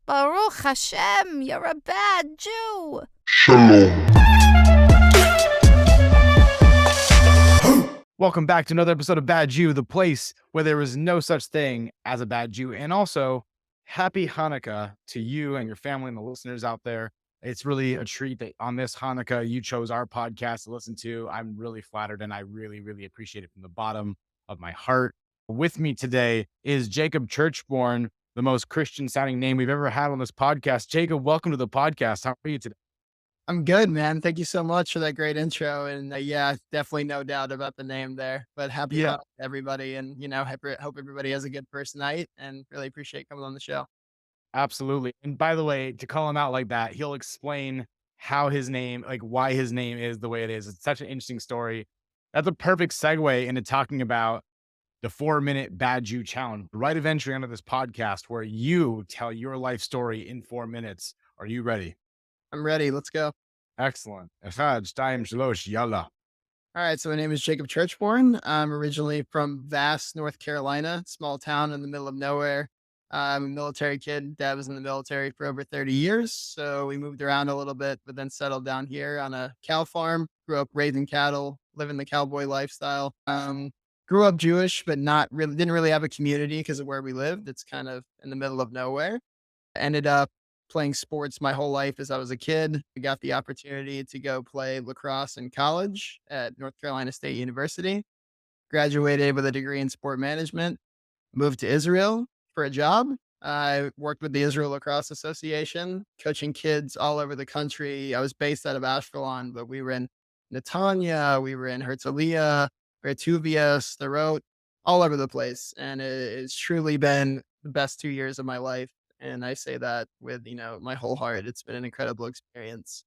Baruch Hashem, you're a bad Jew. Shalom. Welcome back to another episode of Bad Jew, the place where there is no such thing as a bad Jew. And also, happy Hanukkah to you and your family and the listeners out there. It's really a treat that on this Hanukkah, you chose our podcast to listen to. I'm really flattered and I really, really appreciate it from the bottom of my heart. With me today is Jacob Churchbourne, the most Christian sounding name we've ever had on this podcast. Jacob, welcome to the podcast. How are you today? I'm good, man. Thank you so much for that great intro. And yeah, definitely no doubt about the name there. But happy Hanukkah, everybody. And, hope everybody has a good first night and really appreciate coming on the show. Absolutely. And by the way, to call him out like that, he'll explain how his name, like why his name is the way it is. It's such an interesting story. That's a perfect segue into talking about the 4-minute Bad Jew challenge, the right of entry onto this podcast where you tell your life story in 4 minutes. Are you ready? I'm ready. Let's go. Excellent. Echad, shtayim, shlosh, yalla. All right. So my name is Jacob Churchbourne. I'm originally from Vass, North Carolina, small town in the middle of nowhere. I'm a military kid. Dad was in the military for over 30 years. So we moved around a little bit, but then settled down here on a cow farm, grew up raising cattle, living the cowboy lifestyle. Grew up Jewish, but didn't really have a community because of where we lived. It's kind of in the middle of nowhere. Ended up playing sports my whole life as I was a kid. I got the opportunity to go play lacrosse in college at North Carolina State University. Graduated with a degree in sport management. Moved to Israel for a job. I worked with the Israel Lacrosse Association, coaching kids all over the country. I was based out of Ashkelon, but we were in Netanya, we were in Herzliya, Vertuvia, Sderot, all over the place. And it's truly been the best 2 years of my life. And I say that with, my whole heart. It's been an incredible experience.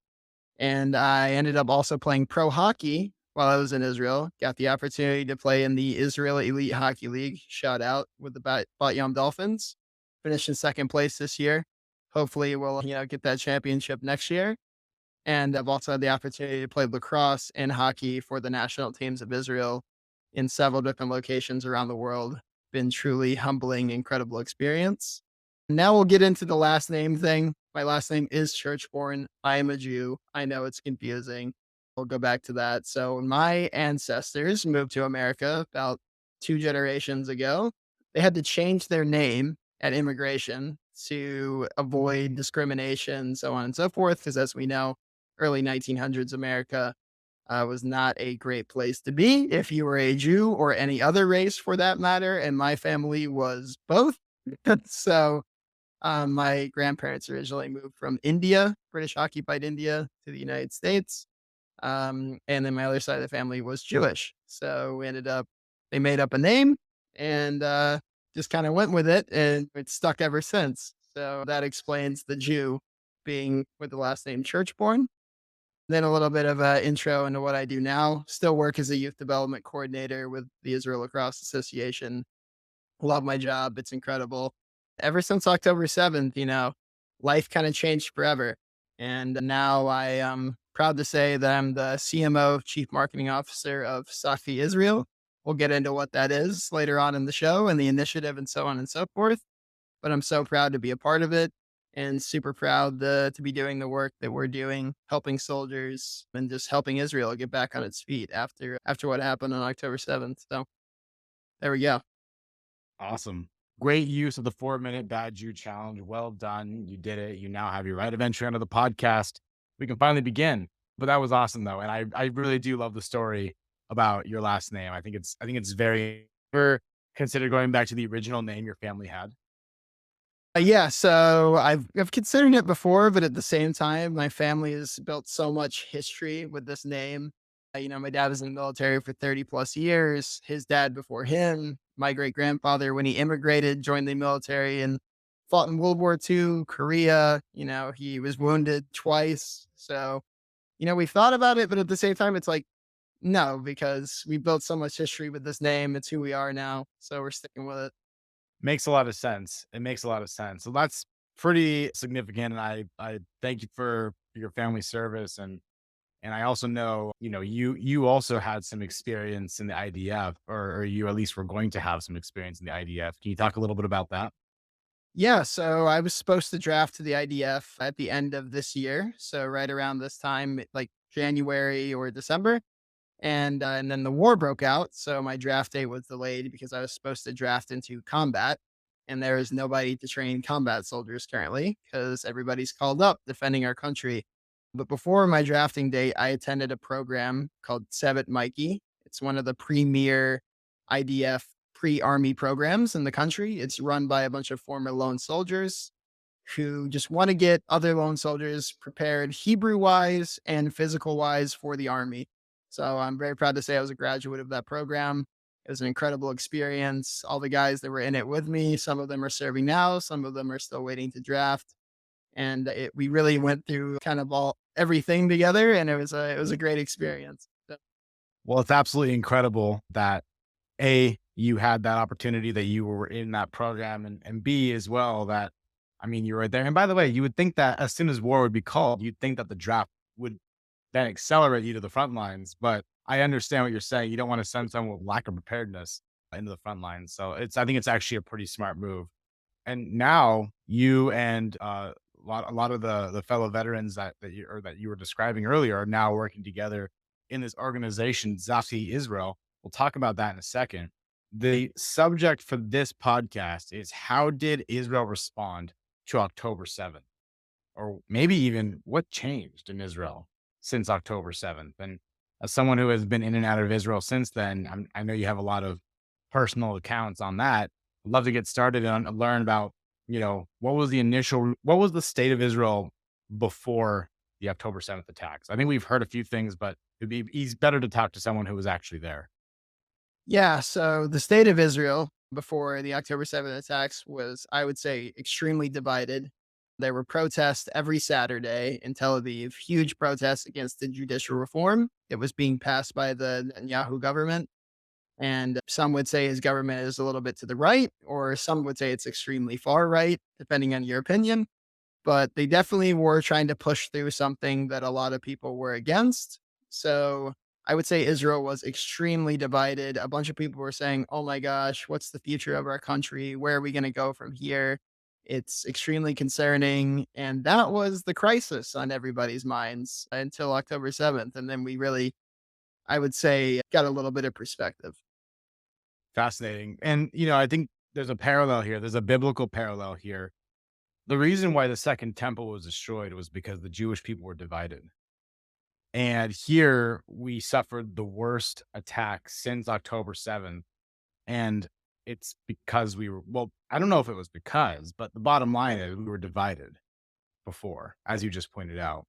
And I ended up also playing pro hockey while I was in Israel. Got the opportunity to play in the Israel Elite Hockey League. Shout out with the Bat Yam Dolphins. Finished in second place this year. Hopefully we'll, get that championship next year. And I've also had the opportunity to play lacrosse and hockey for the national teams of Israel in several different locations around the world. Been truly humbling, incredible experience. Now we'll get into the last name thing. My last name is Churchbourne. I am a Jew. I know it's confusing. We'll go back to that. So my ancestors moved to America about 2 generations ago. They had to change their name at immigration to avoid discrimination, so on and so forth. Because as we know, early 1900s America was not a great place to be if you were a Jew or any other race for that matter. And my family was both. So my grandparents originally moved from India, British occupied India, to the United States. And then my other side of the family was Jewish. So they made up a name and just kind of went with it, and it's stuck ever since. So that explains the Jew being with the last name Churchbourne. Then a little bit of an intro into what I do now. Still work as a youth development coordinator with the Israel Lacrosse Association. Love my job. It's incredible. Ever since October 7th, life kind of changed forever. And now I am proud to say that I'm the CMO, Chief Marketing Officer of Tzachi Israel. We'll get into what that is later on in the show and the initiative and so on and so forth. But I'm so proud to be a part of it and super proud to be doing the work that we're doing, helping soldiers and just helping Israel get back on its feet after what happened on October 7th. So there we go. Awesome. Great use of the 4-minute Bad Jew challenge. Well done. You did it. You now have your right of entry onto the podcast. We can finally begin. But that was awesome though. And I really do love the story about your last name. I think it's very, ever considered going back to the original name your family had? Yeah, so I've considered it before, but at the same time, my family has built so much history with this name. My dad was in the military for 30 plus years. His dad before him, my great grandfather, when he immigrated, joined the military and fought in World War II, Korea. He was wounded twice. So, we've thought about it, but at the same time, it's like, no, because we built so much history with this name. It's who we are now. So we're sticking with it. Makes a lot of sense. It makes a lot of sense. So that's pretty significant. And I thank you for your family service. And I also know, you also had some experience in the IDF, or you at least were going to have some experience in the IDF. Can you talk a little bit about that? Yeah, so I was supposed to draft to the IDF at the end of this year, so right around this time, like January or December, and then the war broke out, so my draft date was delayed because I was supposed to draft into combat, and there is nobody to train combat soldiers currently because everybody's called up defending our country. But before my drafting date, I attended a program called Sevet Mikey. It's one of the premier IDF pre-army programs in the country. It's run by a bunch of former lone soldiers who just want to get other lone soldiers prepared Hebrew wise and physical wise for the army. So I'm very proud to say I was a graduate of that program. It was an incredible experience. All the guys that were in it with me, some of them are serving now, some of them are still waiting to draft. And we really went through kind of all everything together, and it was a great experience. So, Well, it's absolutely incredible that A, you had that opportunity, that you were in that program, and B, as well, that, I mean, you were right there. And by the way, you would think that as soon as war would be called, you'd think that the draft would then accelerate you to the front lines. But I understand what you're saying. You don't want to send someone with lack of preparedness into the front lines. So I think it's actually a pretty smart move. And now you and a lot of the fellow veterans that you were describing earlier are now working together in this organization, Tzachi Israel. We'll talk about that in a second. The subject for this podcast is, how did Israel respond to October 7th? Or maybe even what changed in Israel since October 7th? And as someone who has been in and out of Israel since then, I know you have a lot of personal accounts on that. I'd love to get started and learn about, what was the state of Israel before the October 7th attacks? I think we've heard a few things, but it's better to talk to someone who was actually there. yeah, so the state of Israel before the October 7th attacks was, I would say, extremely divided. There were protests every Saturday in Tel Aviv, huge protests against the judicial reform. It was being passed by the Netanyahu government. And some would say his government is a little bit to the right, or some would say it's extremely far right, depending on your opinion. But they definitely were trying to push through something that a lot of people were against. So I would say Israel was extremely divided. A bunch of people were saying, oh my gosh, what's the future of our country? Where are we going to go from here? It's extremely concerning. And that was the crisis on everybody's minds until October 7th. And then we really, I would say, got a little bit of perspective. Fascinating. And, I think there's a parallel here. There's a biblical parallel here. The reason why the second temple was destroyed was because the Jewish people were divided. And here we suffered the worst attack since October 7th. And it's because I don't know if it was because, but the bottom line is we were divided before, as you just pointed out.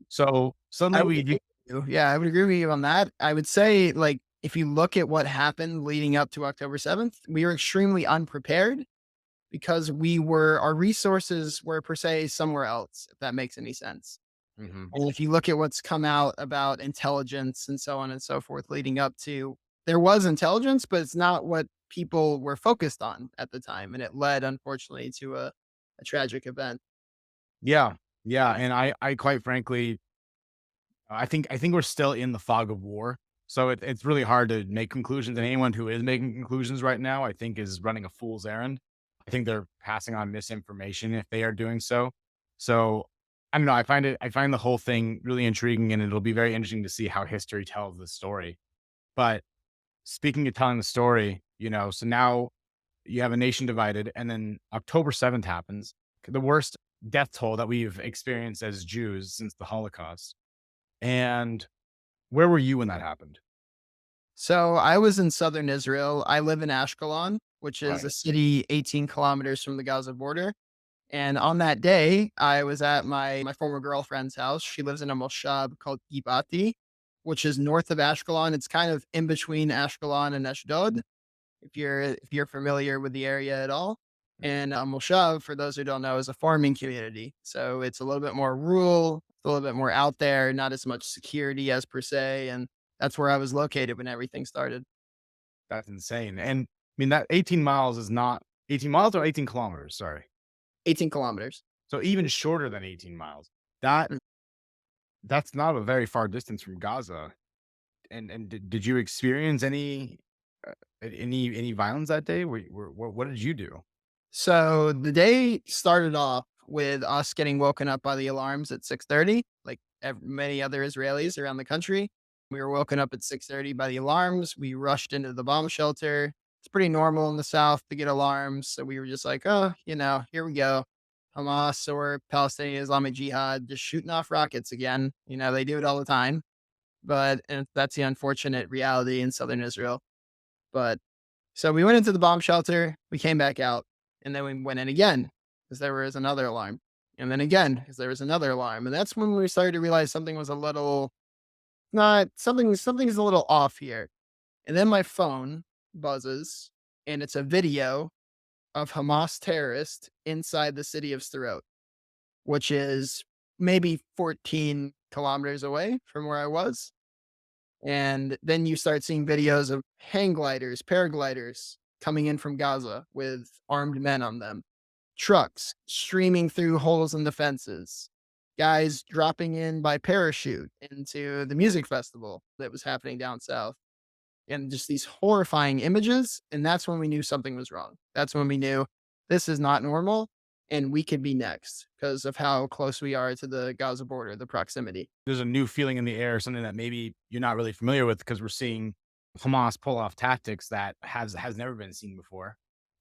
So I suddenly would agree with you. Yeah, I would agree with you on that. I would say, like, if you look at what happened leading up to October 7th, we were extremely unprepared because our resources were per se somewhere else, if that makes any sense. Mhm. And if you look at what's come out about intelligence and so on and so forth leading up to, there was intelligence, but it's not what people were focused on at the time. And it led, unfortunately, to a tragic event. Yeah. Yeah. And I quite frankly, I think we're still in the fog of war. So it's really hard to make conclusions. And anyone who is making conclusions right now, I think, is running a fool's errand. I think they're passing on misinformation if they are doing so. So I don't know. I find the whole thing really intriguing, and it'll be very interesting to see how history tells the story. But speaking of telling the story, so now you have a nation divided, and then October 7th happens, the worst death toll that we've experienced as Jews since the Holocaust. And where were you when that happened? So I was in southern Israel. I live in Ashkelon, which is Right. a city 18 kilometers from the Gaza border. And on that day, I was at my former girlfriend's house. She lives in a moshab called Gibati, which is north of Ashkelon. It's kind of in between Ashkelon and Ashdod, if you're familiar with the area at all. And Moshav, for those who don't know, is a farming community. So it's a little bit more rural, it's a little bit more out there, not as much security as per se. And that's where I was located when everything started. That's insane. And I mean, that 18 miles is not 18 miles or 18 kilometers. Sorry. 18 kilometers. So even shorter than 18 miles. That Mm. that's not a very far distance from Gaza. And did you experience any violence that day? What did you do? So the day started off with us getting woken up by the alarms at 6:30, like many other Israelis around the country. We were woken up at 6:30 by the alarms. We rushed into the bomb shelter. It's pretty normal in the South to get alarms. So we were just like, oh, here we go. Hamas or Palestinian Islamic Jihad just shooting off rockets again. They do it all the time. And that's the unfortunate reality in southern Israel. But so we went into the bomb shelter, we came back out, and then we went in again because there was another alarm. And then again, because there was another alarm. And that's when we started to realize something was a little not something's a little off here. And then my phone buzzes and it's a video of Hamas terrorists inside the city of Sderot, which is maybe 14 kilometers away from where I was. And then you start seeing videos of hang gliders, paragliders coming in from Gaza with armed men on them, trucks streaming through holes in the fences, guys dropping in by parachute into the music festival that was happening down south, and just these horrifying images. And that's when we knew something was wrong. That's when we knew this is not normal and we could be next because of how close we are to the Gaza border, the proximity. There's a new feeling in the air, something that maybe you're not really familiar with because we're seeing Hamas pull off tactics that has never been seen before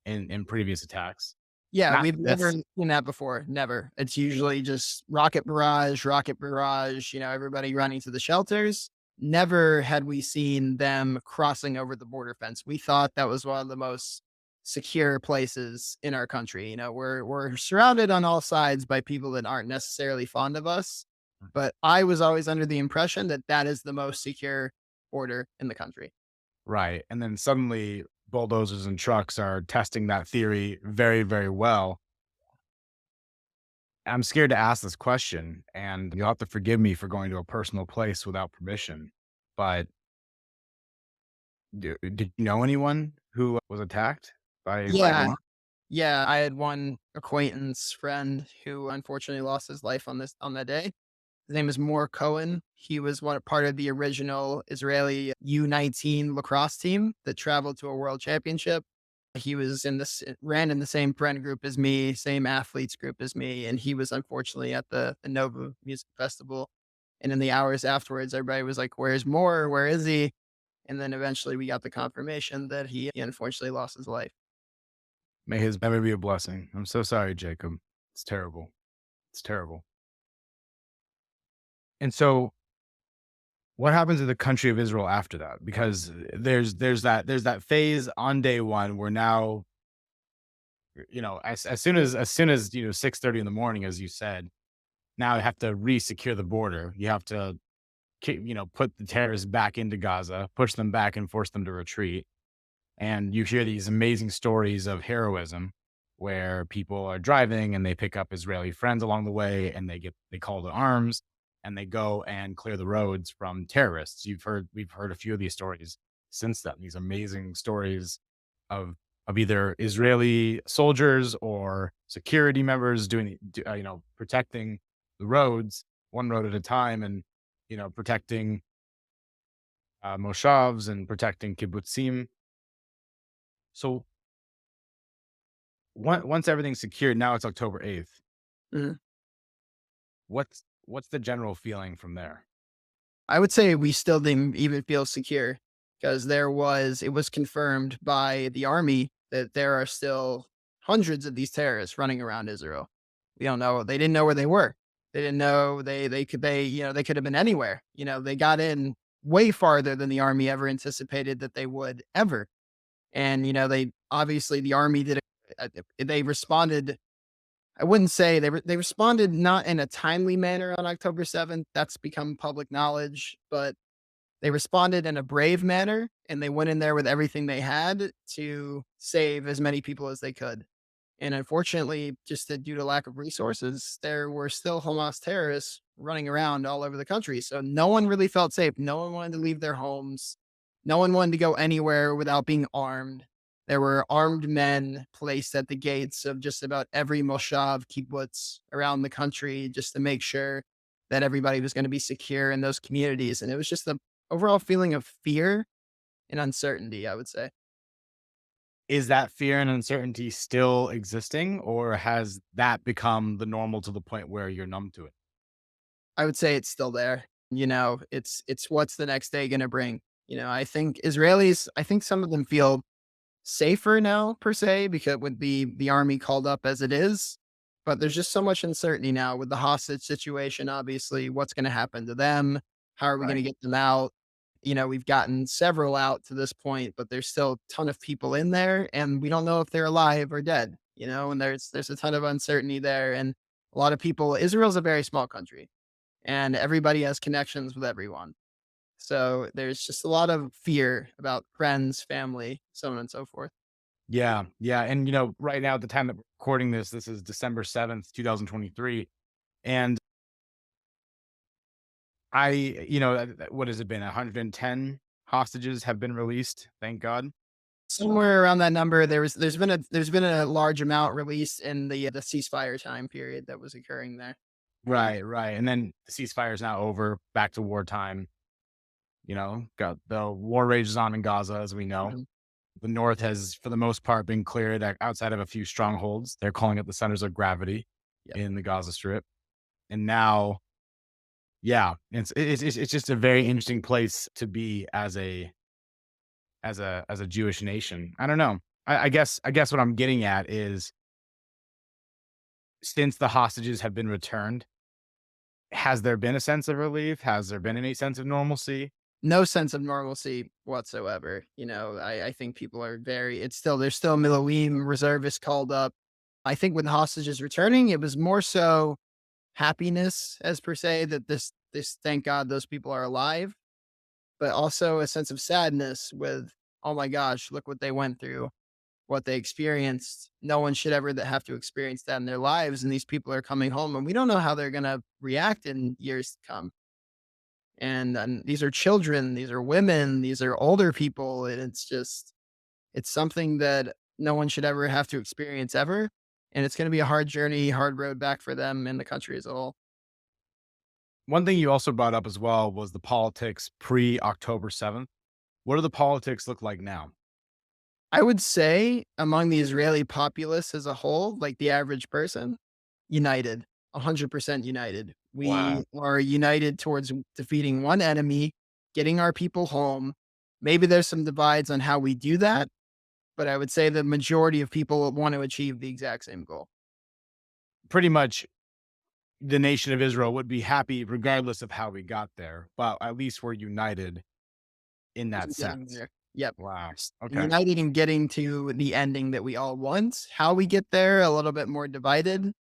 in previous attacks. Yeah, Not we've never that's seen that before. Never. It's usually just rocket barrage, everybody running to the shelters. Never had we seen them crossing over the border fence. We thought that was one of the most secure places in our country. We're surrounded on all sides by people that aren't necessarily fond of us, but I was always under the impression that that is the most secure border in the country. right. And then suddenly bulldozers and trucks are testing that theory very, very well. I'm scared to ask this question, and you'll have to forgive me for going to a personal place without permission. But did you know anyone who was attacked by Yeah. Hamas? Yeah, I had one acquaintance friend who unfortunately lost his life on that day. His name is Moore Cohen. He was one part of the original Israeli U19 lacrosse team that traveled to a world championship. He was ran in the same friend group as me, same athletes group as me, and he was unfortunately at the Nova Music Festival. And in the hours afterwards, everybody was like, "Where's Moore? Where is he?" And then eventually we got the confirmation that he unfortunately lost his life. May his memory be a blessing. I'm so sorry, Jacob. It's terrible. It's terrible. And so what happens to the country of Israel after that? Because there's that phase on day one where now, as soon as 6:30 in the morning, as you said, now you have to re-secure the border. You have to put the terrorists back into Gaza, push them back and force them to retreat. And you hear these amazing stories of heroism where people are driving and they pick up Israeli friends along the way and they call to arms and they go and clear the roads from terrorists. We've heard a few of these stories since then. These amazing stories of either Israeli soldiers or security members protecting the roads one road at a time, and protecting moshavs and protecting kibbutzim. So once everything's secured, now it's October 8th. Mhm. What's the general feeling from there? I would say we still didn't even feel secure because it was confirmed by the army that there are still hundreds of these terrorists running around Israel. We don't know. They didn't know where they were. They didn't know they could have been anywhere. They got in way farther than the army ever anticipated that they would ever. And they obviously the army they responded. I wouldn't say they responded not in a timely manner on October 7th. That's become public knowledge, but they responded in a brave manner and they went in there with everything they had to save as many people as they could. And unfortunately, due to lack of resources, there were still Hamas terrorists running around all over the country. So no one really felt safe. No one wanted to leave their homes. No one wanted to go anywhere without being armed. There were armed men placed at the gates of just about every moshav kibbutz around the country just to make sure that everybody was going to be secure in those communities. And it was just the overall feeling of fear and uncertainty, I would say. Is that fear and uncertainty still existing, or has that become the normal to the point where you're numb to it? I would say it's still there. It's what's the next day gonna bring? I think Israelis, I think some of them feel safer now per se because with the army called up as it is, but there's just so much uncertainty now with the hostage situation, obviously, what's gonna happen to them? How are we Right. gonna get them out? We've gotten several out to this point, but there's still a ton of people in there, and we don't know if they're alive or dead, and there's a ton of uncertainty there, and a lot of people Israel's a very small country, and everybody has connections with everyone. So there's just a lot of fear about friends, family, so on and so forth. Yeah, yeah, and, right now, at the time that we're recording this, this is December 7th, 2023, and what has it been? 110 hostages have been released, thank God. Somewhere around that number, there's been a large amount released in the ceasefire time period that was occurring there. Right, right, and then the ceasefire is now over, back to wartime, got the war rages on in Gaza, as we know. Mhm. The North has, for the most part, been cleared outside of a few strongholds. They're calling it the centers of gravity Yep. in the Gaza Strip. And now, yeah, it's just a very interesting place to be as a Jewish nation. I don't know. I guess what I'm getting at is, since the hostages have been returned, has there been a sense of relief? Has there been any sense of normalcy? No sense of normalcy whatsoever. I think people are there's still Miloim reservists called up. I think with hostages returning, it was more so happiness as per se that this thank God those people are alive, but also a sense of sadness with, oh my gosh, look what they went through, what they experienced. No one should ever have to experience that in their lives. And these people are coming home and we don't know how they're going to react in years to come. And these are children, these are women, these are older people. And it's something that no one should ever have to experience ever. And it's going to be a hard journey, hard road back for them and the country as a whole. One thing you also brought up as well was the politics pre-October 7th. What do the politics look like now? I would say among the Israeli populace as a whole, like the average person, united, 100% united. Wow. We are united towards defeating one enemy, getting our people home. Maybe there's some divides on how we do that, but I would say the majority of people want to achieve the exact same goal. Pretty much the nation of Israel would be happy regardless of how we got there, but at least we're united in that Getting sense. there. Yep. Wow. Okay. United in getting to the ending that we all want. How we get there, a little bit more divided.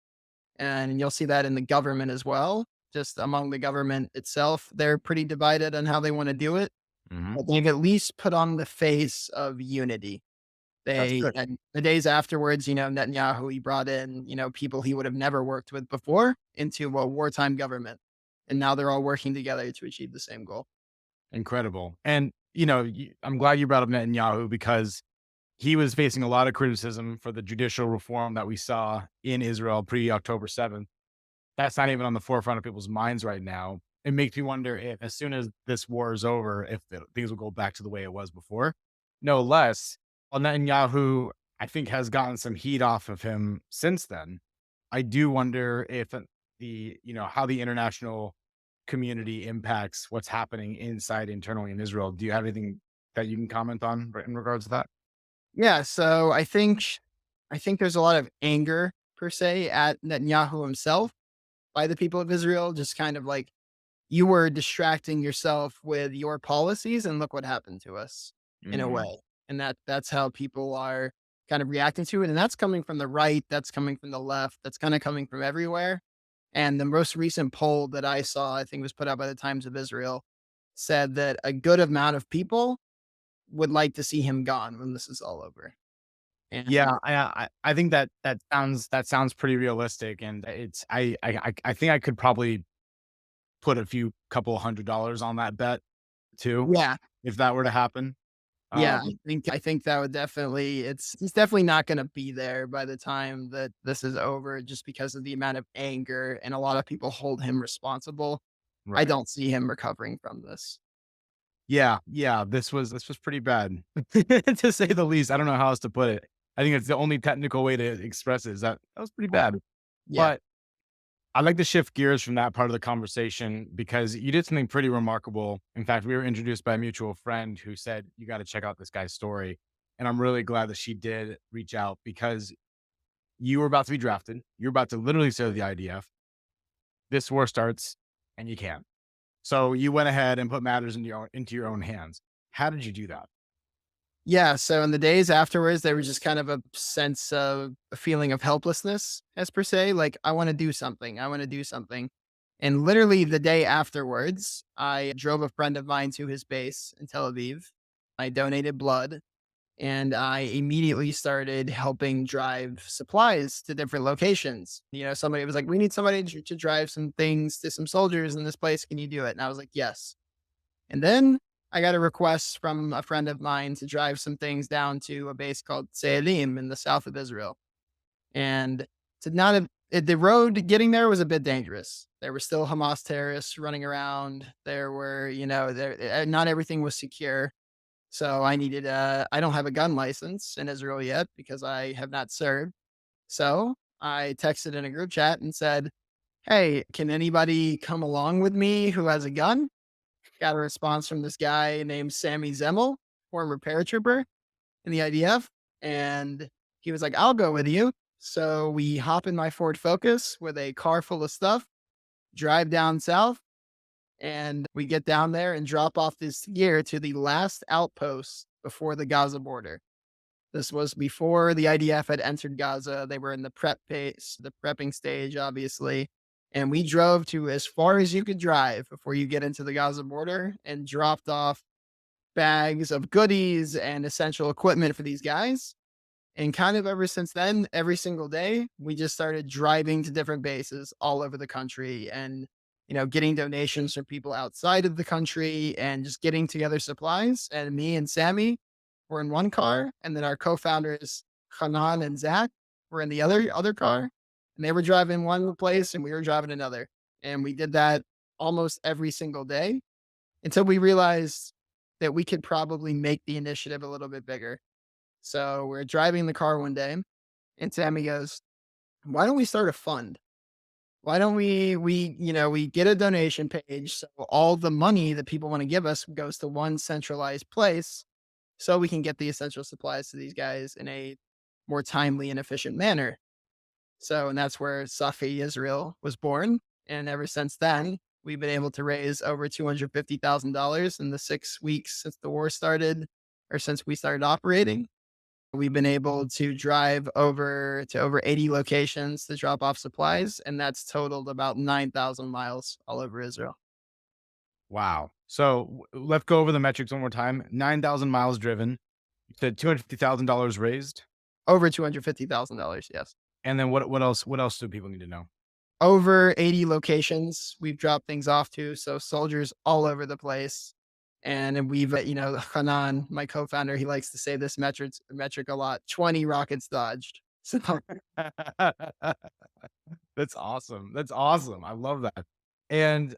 And you'll see that in the government as well. Just among the government itself, they're pretty divided on how they want to do it. Mhm. But they've at least put on the face of unity. That's They good. and the days afterwards, Netanyahu, he brought in, people he would have never worked with before into a wartime government. And now they're all working together to achieve the same goal. Incredible. And, I'm glad you brought up Netanyahu, because he was facing a lot of criticism for the judicial reform that we saw in Israel pre-October 7th. That's not even on the forefront of people's minds right now. It makes me wonder if, as soon as this war is over, if things will go back to the way it was before. No less, while Netanyahu, I think, has gotten some heat off of him since then. I do wonder if how the international community impacts what's happening internally in Israel. Do you have anything that you can comment on in regards to that? Yeah, so I think there's a lot of anger per se at Netanyahu himself by the people of Israel, just kind of like you were distracting yourself with your policies and look what happened to us in a Mhm. way. And that's how people are kind of reacting to it. And that's coming from the right, that's coming from the left, that's kind of coming from everywhere. And the most recent poll that I saw, I think was put out by the Times of Israel, said that a good amount of people would like to see him gone when this is all over. And Yeah, I think that sounds pretty realistic, and it's I think I could probably put a few couple $100 on that bet too, yeah, if that were to happen. yeah, Um, I think that would definitely he's definitely not gonna be there by the time that this is over just because of the amount of anger and a lot of people hold him responsible. I right. don't see him recovering from this. Yeah, this was pretty bad, to say the least. I don't know how else to put it. I think it's the only technical way to express it is that was pretty bad. Yeah. But I'd like to shift gears from that part of the conversation because you did something pretty remarkable. In fact, we were introduced by a mutual friend who said, "You gotta check out this guy's story." And I'm really glad that she did reach out because you were about to be drafted. You're about to literally serve the IDF. This war starts and you can't. So you went ahead and put matters into your own hands. How did you do that? Yeah. So in the days afterwards, there was just kind of a sense of a feeling of helplessness, as per se. Like, I want to do something. I want to do something. And literally the day afterwards, I drove a friend of mine to his base in Tel Aviv. I donated blood and I immediately started helping drive supplies to different locations. Somebody was like, "We need somebody to drive some things to some soldiers in this place. Can you do it?" And I was like, "Yes." And then I got a request from a friend of mine to drive some things down to a base called Tzachi in the south of Israel. And to not have, the road getting there was a bit dangerous. There were still Hamas terrorists running around. There were, not everything was secure. So I don't have a gun license in Israel yet because I have not served. So I texted in a group chat and said, "Hey, can anybody come along with me who has a gun?" Got a response from this guy named Sammy Zemmel, former paratrooper in the IDF. And he was like, "I'll go with you." So we hop in my Ford Focus with a car full of stuff, drive down south, and we get down there and drop off this gear to the last outpost before the Gaza border. This was before the IDF had entered Gaza. They were in the prep phase, the prepping stage, obviously. And we drove to as far as you could drive before you get into the Gaza border and dropped off bags of goodies and essential equipment for these guys. And kind of ever since then, every single day, we just started driving to different bases all over the country and, getting donations from people outside of the country and just getting together supplies. And me and Sammy were in one car. And then our co-founders, Hanan and Zach, were in the other car. And they were driving one place and we were driving another. And we did that almost every single day until we realized that we could probably make the initiative a little bit bigger. So we're driving the car one day, and Sammy goes, "Why don't we start a fund? Why don't we get a donation page so all the money that people want to give us goes to one centralized place so we can get the essential supplies to these guys in a more timely and efficient manner." And that's where Tzachi Israel was born. And ever since then, we've been able to raise over $250,000 in the 6 weeks since the war started or since we started operating. We've been able to drive over 80 locations to drop off supplies, and that's totaled about 9,000 miles all over Israel. Wow. So let's go over the metrics one more time. 9,000 miles driven. You said $250,000 raised. Over $250,000, yes. And then what else? What else do people need to know? Over 80 locations we've dropped things off to, so soldiers all over the place. And then we've, Hanan, my co-founder, he likes to say this metric a lot: 20 rockets dodged. So That's awesome. That's awesome. I love that. And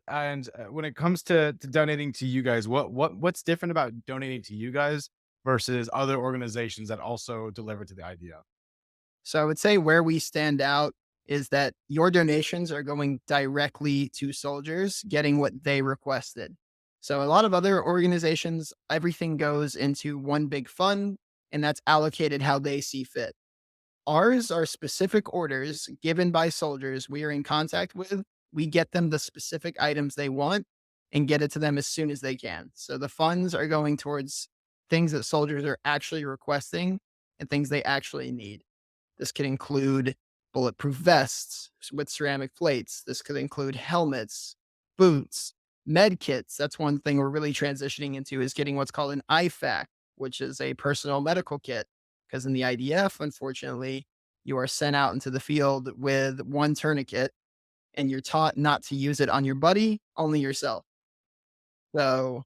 when it comes to donating to you guys, what's different about donating to you guys versus other organizations that also deliver to the idea? So I would say where we stand out is that your donations are going directly to soldiers getting what they requested. So a lot of other organizations, everything goes into one big fund and that's allocated how they see fit. Ours are specific orders given by soldiers we are in contact with. We get them the specific items they want and get it to them as soon as they can. So the funds are going towards things that soldiers are actually requesting and things they actually need. This could include bulletproof vests with ceramic plates. This could include helmets, boots, med kits. That's one thing we're really transitioning into, is getting what's called an IFAC, which is a personal medical kit. Because in the IDF, unfortunately, you are sent out into the field with one tourniquet and you're taught not to use it on your buddy, only yourself. So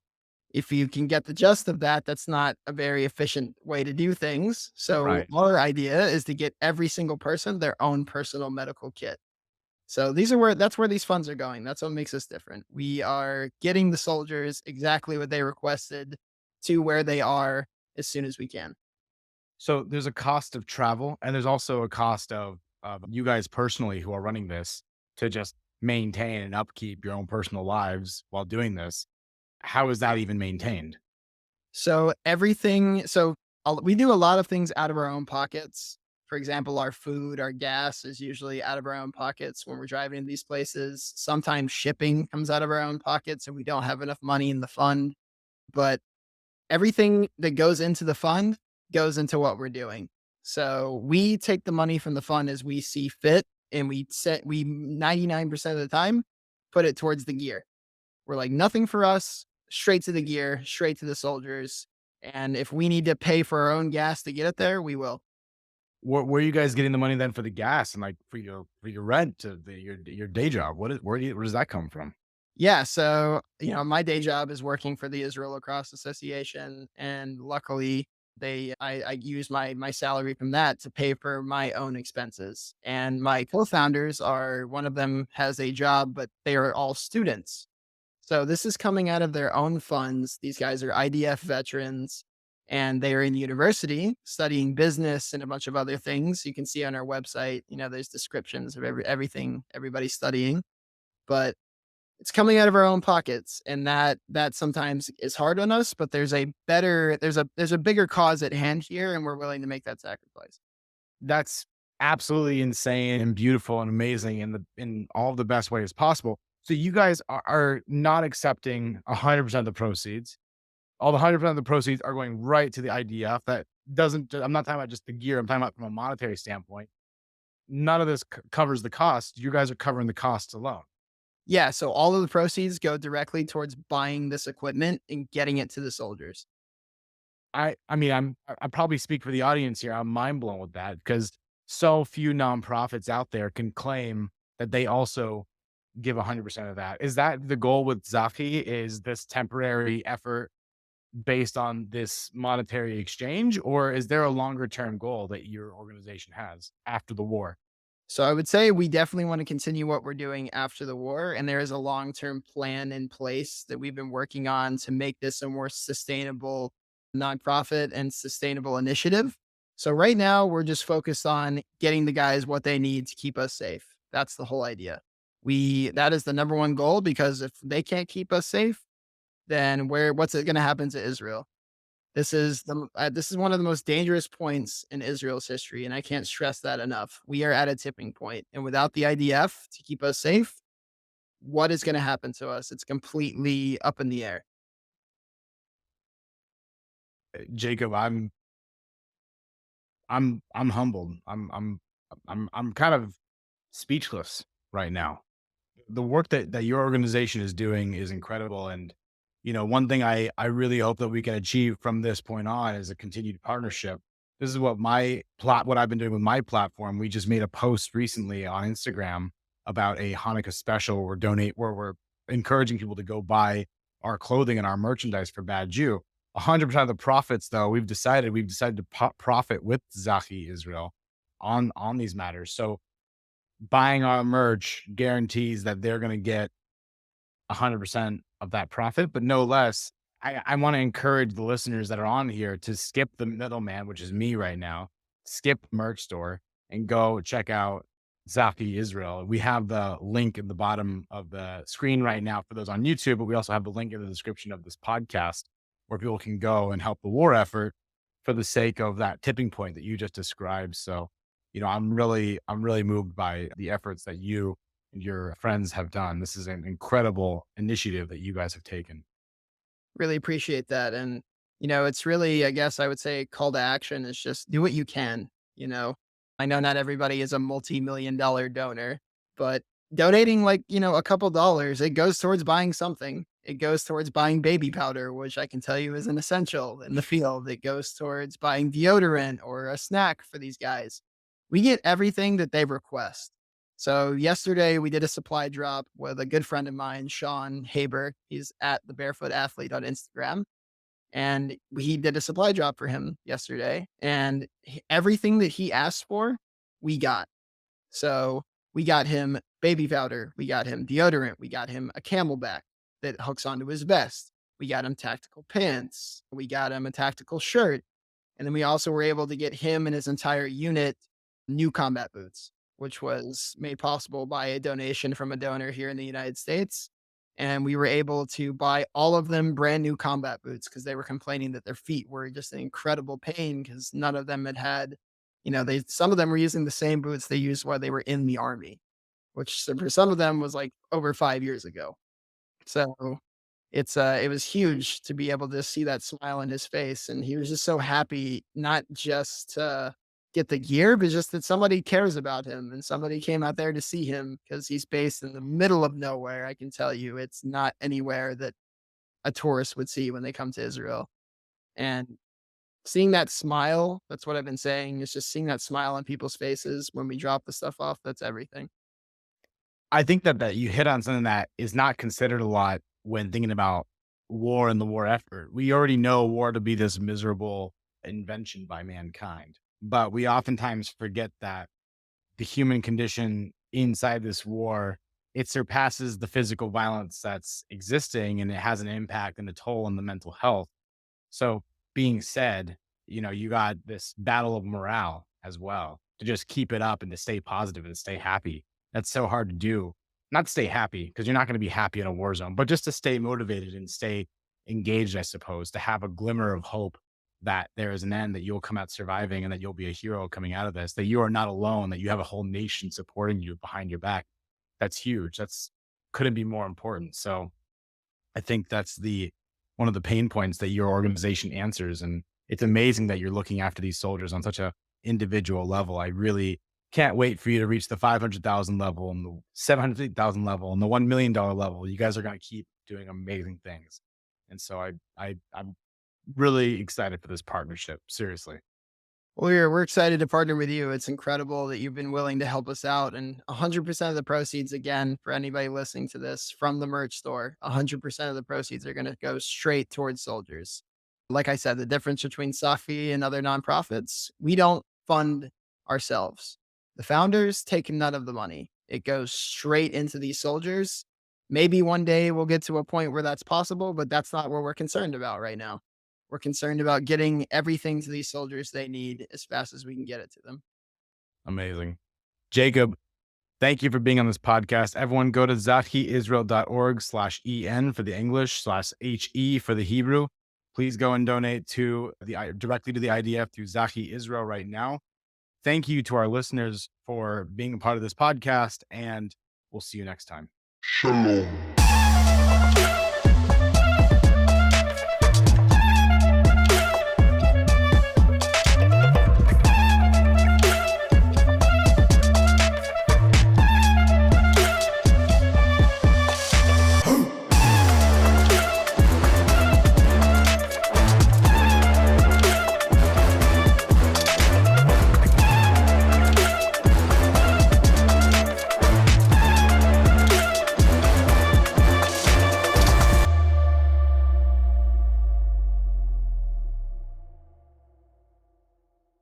if you can get the gist of that, that's not a very efficient way to do things. So Right. our idea is to get every single person their own personal medical kit. So that's where these funds are going. That's what makes us different. We are getting the soldiers exactly what they requested to where they are as soon as we can. So there's a cost of travel, and there's also a cost of you guys personally who are running this to just maintain and upkeep your own personal lives while doing this. How is that even maintained? We do a lot of things out of our own pockets. For example, our food, our gas is usually out of our own pockets when we're driving to these places. Sometimes shipping comes out of our own pockets and we don't have enough money in the fund. But everything that goes into the fund goes into what we're doing. So we take the money from the fund as we see fit, and we 99% of the time put it towards the gear. We're like, nothing for us, straight to the gear, straight to the soldiers. And if we need to pay for our own gas to get it there, we will. Where are you guys getting the money then for the gas and like for your rent to your day job? Where does that come from? Yeah. So, my day job is working for the Israel Lacrosse Association. And luckily, I use my salary from that to pay for my own expenses. And my co-founders are, one of them has a job, but they are all students. So this is coming out of their own funds. These guys are IDF veterans and they are in university studying business and a bunch of other things. You can see on our website, there's descriptions of everything everybody's studying, but it's coming out of our own pockets. And that sometimes is hard on us, but there's a bigger cause at hand here and we're willing to make that sacrifice. That's absolutely insane and beautiful and amazing in all the best ways possible. So you guys are not accepting 100% of the proceeds. All the 100% of the proceeds are going right to the IDF. That doesn't. I'm not talking about just the gear. I'm talking about from a monetary standpoint. None of this covers the cost. You guys are covering the costs alone. Yeah. So all of the proceeds go directly towards buying this equipment and getting it to the soldiers. I mean, I probably speak for the audience here. I'm mind blown with that because so few nonprofits out there can claim that they also give 100% of that. Is that the goal with Tzachi? Is this temporary effort based on this monetary exchange, or is there a longer term goal that your organization has after the war? So I would say we definitely want to continue what we're doing after the war. And there is a long-term plan in place that we've been working on to make this a more sustainable nonprofit and sustainable initiative. So right now we're just focused on getting the guys what they need to keep us safe. That's the whole idea. That is the number one goal because if they can't keep us safe, then what's it going to happen to Israel? This is one of the most dangerous points in Israel's history, and I can't stress that enough. We are at a tipping point, and without the IDF to keep us safe, what is going to happen to us? It's completely up in the air. Jacob, I'm humbled. I'm kind of speechless right now. The work that your organization is doing is incredible, and one thing I really hope that we can achieve from this point on is a continued partnership. This is what I've been doing with my platform. We just made a post recently on Instagram about a Hanukkah special where we're encouraging people to go buy our clothing and our merchandise for Bad Jew. 100% of the profits, though, we've decided to profit with Tzachi Israel on these matters. So buying our merch guarantees that they're going to get 100% of that profit, but no less. I want to encourage the listeners that are on here to skip the middleman, which is me right now, skip merch store and go check out Tzachi Israel. We have the link in the bottom of the screen right now for those on YouTube, but we also have the link in the description of this podcast where people can go and help the war effort for the sake of that tipping point that you just described. So, I'm really moved by the efforts that you and your friends have done. This is an incredible initiative that you guys have taken. Really appreciate that. And, it's really, I guess I would say call to action is just do what you can. You know, I know not everybody is a multi-million dollar donor, but donating like, a couple dollars, it goes towards buying something. It goes towards buying baby powder, which I can tell you is an essential in the field. It goes towards buying deodorant or a snack for these guys. We get everything that they request. So yesterday we did a supply drop with a good friend of mine, Sean Haber. He's at the Barefoot Athlete on Instagram. And he did a supply drop for him yesterday. And everything that he asked for, we got. So we got him baby powder. We got him deodorant. We got him a camelback that hooks onto his vest. We got him tactical pants. We got him a tactical shirt. And then we also were able to get him and his entire unit new combat boots, which was made possible by a donation from a donor here in the United States. And we were able to buy all of them brand new combat boots because they were complaining that their feet were just in incredible pain because none of them had, some of them were using the same boots they used while they were in the army, which for some of them was like over 5 years ago. So it was huge to be able to see that smile on his face, and he was just so happy, not just to get the gear, but just that somebody cares about him and somebody came out there to see him because he's based in the middle of nowhere. I can tell you, it's not anywhere that a tourist would see when they come to Israel. And seeing that smile, that's what I've been saying, is just seeing that smile on people's faces when we drop the stuff off. That's everything. I think that you hit on something that is not considered a lot when thinking about war and the war effort. We already know war to be this miserable invention by mankind, but we oftentimes forget that the human condition inside this war, it surpasses the physical violence that's existing, and it has an impact and a toll on the mental health. So being said, you got this battle of morale as well to just keep it up and to stay positive and stay happy. That's so hard to do. Not to stay happy because you're not going to be happy in a war zone, but just to stay motivated and stay engaged, I suppose, to have a glimmer of hope that there is an end, that you'll come out surviving and that you'll be a hero coming out of this, that you are not alone, that you have a whole nation supporting you behind your back. That's huge. That's couldn't be more important. So I think that's one of the pain points that your organization answers. And it's amazing that you're looking after these soldiers on such a individual level. I really can't wait for you to reach the 500,000 level and the 750,000 level and the $1 million level. You guys are going to keep doing amazing things. And so I'm really excited for this partnership. Seriously. Well, we're excited to partner with you. It's incredible that you've been willing to help us out. And 100% of the proceeds, again, for anybody listening to this from the merch store, 100% of the proceeds are going to go straight towards soldiers. Like I said, the difference between Safi and other nonprofits, we don't fund ourselves. The founders take none of the money. It goes straight into these soldiers. Maybe one day we'll get to a point where that's possible, but that's not what we're concerned about right now. We're concerned about getting everything to these soldiers they need as fast as we can get it to them. Amazing. Jacob, thank you for being on this podcast. Everyone go to tzachiisrael.org/en for the English/HE for the Hebrew. Please go and donate directly to the IDF through Tzachi Israel right now. Thank you to our listeners for being a part of this podcast, and we'll see you next time. Shalom.